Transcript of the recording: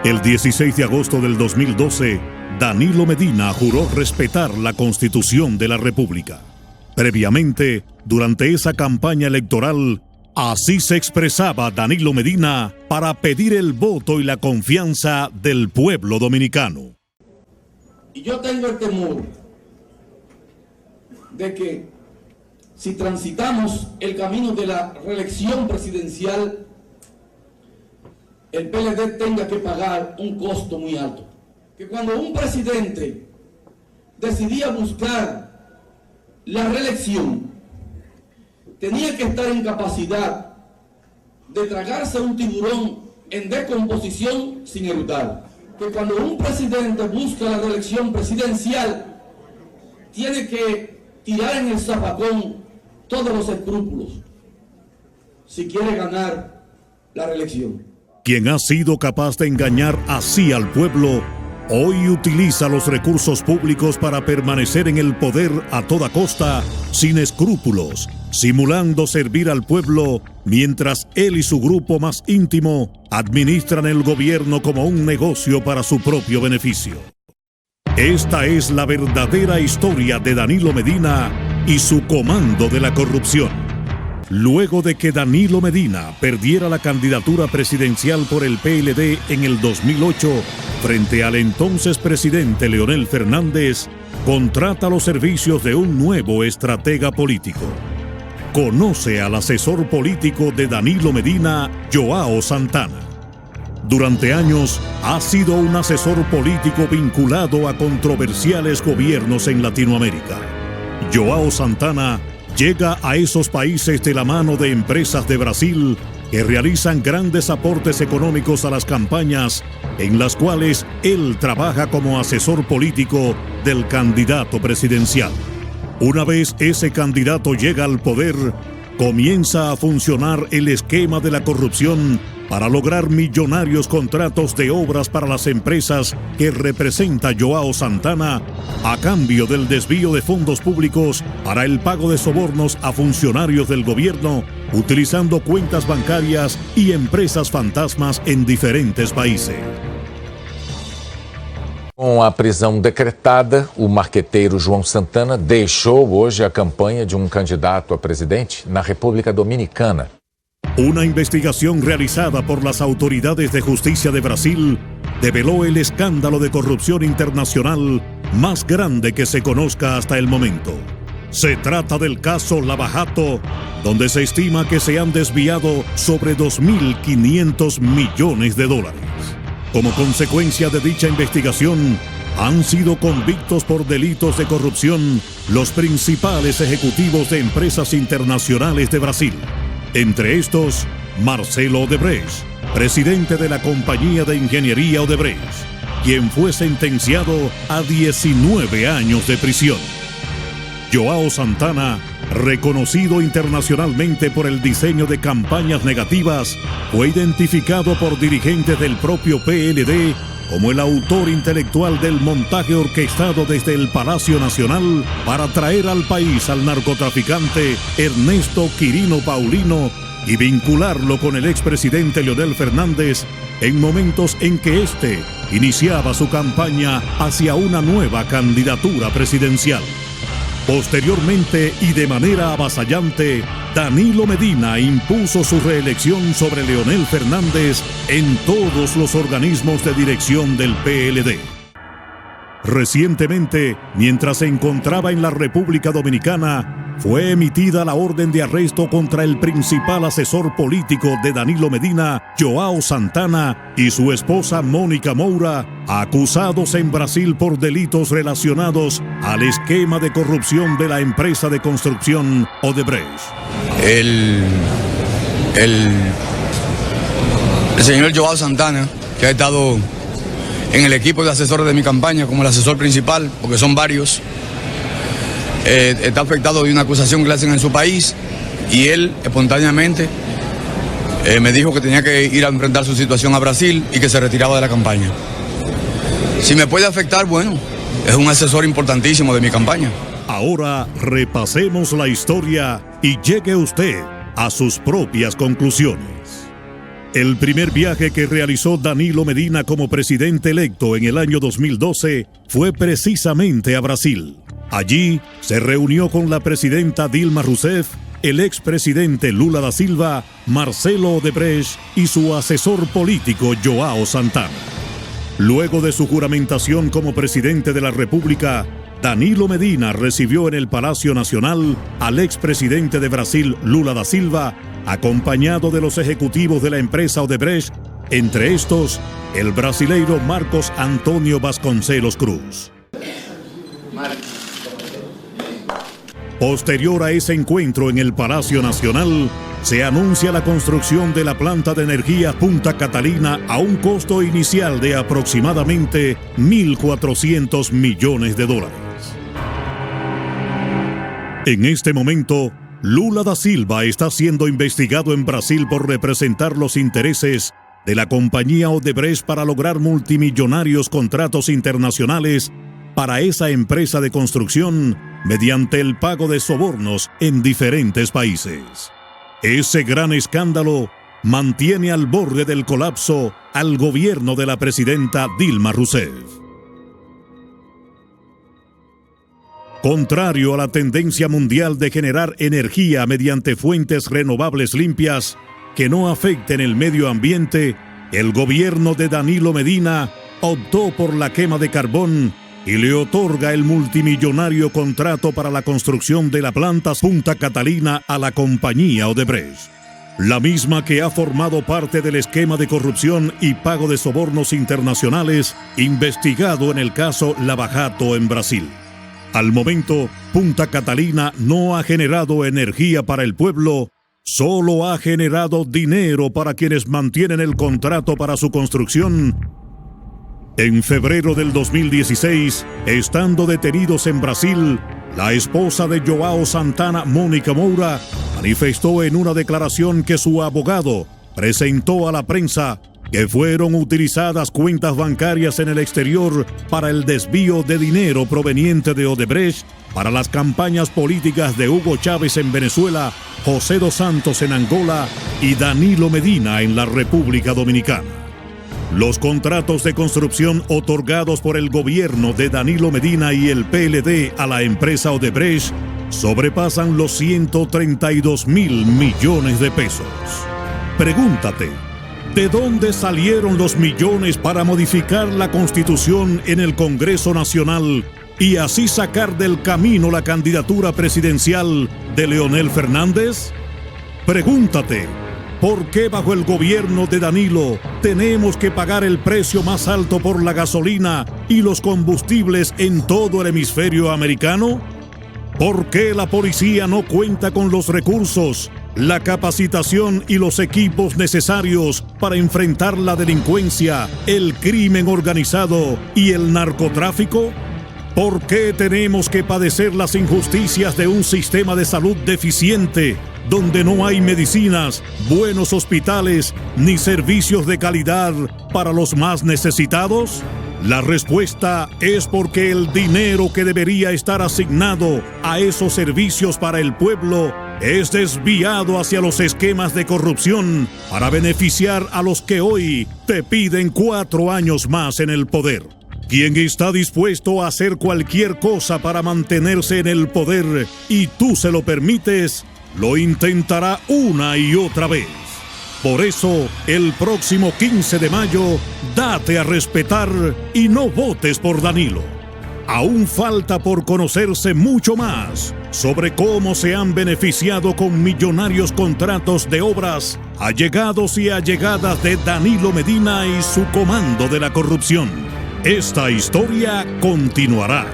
El 16 de agosto del 2012, Danilo Medina juró respetar la Constitución de la República. Previamente, durante esa campaña electoral, así se expresaba Danilo Medina para pedir el voto y la confianza del pueblo dominicano. Y yo tengo el temor de que si transitamos el camino de la reelección presidencial, el PLD tenga que pagar un costo muy alto. Que cuando un presidente decidía buscar la reelección, tenía que estar en capacidad de tragarse un tiburón en descomposición sin eructar. Que cuando un presidente busca la reelección presidencial, tiene que tirar en el zafacón todos los escrúpulos si quiere ganar la reelección. Quien ha sido capaz de engañar así al pueblo, hoy utiliza los recursos públicos para permanecer en el poder a toda costa, sin escrúpulos, simulando servir al pueblo, mientras él y su grupo más íntimo administran el gobierno como un negocio para su propio beneficio. Esta es la verdadera historia de Danilo Medina y su comando de la corrupción. Luego de que Danilo Medina perdiera la candidatura presidencial por el PLD en el 2008, frente al entonces presidente Leonel Fernández, contrata los servicios de un nuevo estratega político. Conoce al asesor político de Danilo Medina, Joao Santana. Durante años ha sido un asesor político vinculado a controversiales gobiernos en Latinoamérica. Joao Santana llega a esos países de la mano de empresas de Brasil que realizan grandes aportes económicos a las campañas en las cuales él trabaja como asesor político del candidato presidencial. Una vez ese candidato llega al poder, comienza a funcionar el esquema de la corrupción para lograr millonarios contratos de obras para las empresas que representa Joao Santana a cambio del desvío de fondos públicos para el pago de sobornos a funcionarios del gobierno, utilizando cuentas bancarias y empresas fantasmas en diferentes países. Com a prisão decretada, o marqueteiro João Santana deixou hoje a campanha de candidato a presidente na República Dominicana. Una investigación realizada por las autoridades de justicia de Brasil develó el escándalo de corrupción internacional más grande que se conozca hasta el momento. Se trata del caso Lava Jato, donde se estima que se han desviado sobre 2.500 millones de dólares. Como consecuencia de dicha investigación, han sido convictos por delitos de corrupción los principales ejecutivos de empresas internacionales de Brasil. Entre estos, Marcelo Odebrecht, presidente de la compañía de ingeniería Odebrecht, quien fue sentenciado a 19 años de prisión. Joao Santana, reconocido internacionalmente por el diseño de campañas negativas, fue identificado por dirigentes del propio PLD como el autor intelectual del montaje orquestado desde el Palacio Nacional para traer al país al narcotraficante Ernesto Quirino Paulino y vincularlo con el expresidente Leonel Fernández en momentos en que éste iniciaba su campaña hacia una nueva candidatura presidencial. Posteriormente y de manera avasallante, Danilo Medina impuso su reelección sobre Leonel Fernández en todos los organismos de dirección del PLD. Recientemente, mientras se encontraba en la República Dominicana, fue emitida la orden de arresto contra el principal asesor político de Danilo Medina, Joao Santana, y su esposa Mónica Moura, acusados en Brasil por delitos relacionados al esquema de corrupción de la empresa de construcción Odebrecht. El señor Joao Santana, que ha estado en el equipo de asesores de mi campaña como el asesor principal, porque son varios, está afectado de una acusación que le hacen en su país y él espontáneamente me dijo que tenía que ir a enfrentar su situación a Brasil y que se retiraba de la campaña. Si me puede afectar, bueno, es un asesor importantísimo de mi campaña. Ahora repasemos la historia y llegue usted a sus propias conclusiones. El primer viaje que realizó Danilo Medina como presidente electo en el año 2012 fue precisamente a Brasil. Allí se reunió con la presidenta Dilma Rousseff, el expresidente Lula da Silva, Marcelo Odebrecht y su asesor político João Santana. Luego de su juramentación como presidente de la República, Danilo Medina recibió en el Palacio Nacional al expresidente de Brasil, Lula da Silva, acompañado de los ejecutivos de la empresa Odebrecht, entre estos, el brasileiro Marcos Antônio Vasconcelos Cruz. Posterior a ese encuentro en el Palacio Nacional, se anuncia la construcción de la planta de energía Punta Catalina a un costo inicial de aproximadamente $1.400 millones. En este momento, Lula da Silva está siendo investigado en Brasil por representar los intereses de la compañía Odebrecht para lograr multimillonarios contratos internacionales para esa empresa de construcción mediante el pago de sobornos en diferentes países. Ese gran escándalo mantiene al borde del colapso al gobierno de la presidenta Dilma Rousseff. Contrario a la tendencia mundial de generar energía mediante fuentes renovables limpias que no afecten el medio ambiente, el gobierno de Danilo Medina optó por la quema de carbón y le otorga el multimillonario contrato para la construcción de la planta Punta Catalina a la compañía Odebrecht, la misma que ha formado parte del esquema de corrupción y pago de sobornos internacionales investigado en el caso Lava Jato en Brasil. Al momento, Punta Catalina no ha generado energía para el pueblo, solo ha generado dinero para quienes mantienen el contrato para su construcción. En febrero del 2016, estando detenidos en Brasil, la esposa de João Santana, Mônica Moura, manifestó en una declaración que su abogado presentó a la prensa que fueron utilizadas cuentas bancarias en el exterior para el desvío de dinero proveniente de Odebrecht para las campañas políticas de Hugo Chávez en Venezuela, José dos Santos en Angola y Danilo Medina en la República Dominicana. Los contratos de construcción otorgados por el gobierno de Danilo Medina y el PLD a la empresa Odebrecht sobrepasan los 132.000 millones de pesos. Pregúntate, ¿de dónde salieron los millones para modificar la Constitución en el Congreso Nacional y así sacar del camino la candidatura presidencial de Leonel Fernández? Pregúntate, ¿por qué bajo el gobierno de Danilo tenemos que pagar el precio más alto por la gasolina y los combustibles en todo el hemisferio americano? ¿Por qué la policía no cuenta con los recursos, la capacitación y los equipos necesarios para enfrentar la delincuencia, el crimen organizado y el narcotráfico? ¿Por qué tenemos que padecer las injusticias de un sistema de salud deficiente, donde no hay medicinas, buenos hospitales, ni servicios de calidad para los más necesitados? La respuesta es porque el dinero que debería estar asignado a esos servicios para el pueblo es desviado hacia los esquemas de corrupción para beneficiar a los que hoy te piden 4 años más en el poder. Quien está dispuesto a hacer cualquier cosa para mantenerse en el poder y tú se lo permites, lo intentará una y otra vez. Por eso, el próximo 15 de mayo, date a respetar y no votes por Danilo. Aún falta por conocerse mucho más sobre cómo se han beneficiado con millonarios contratos de obras allegados y allegadas de Danilo Medina y su comando de la corrupción. Esta historia continuará.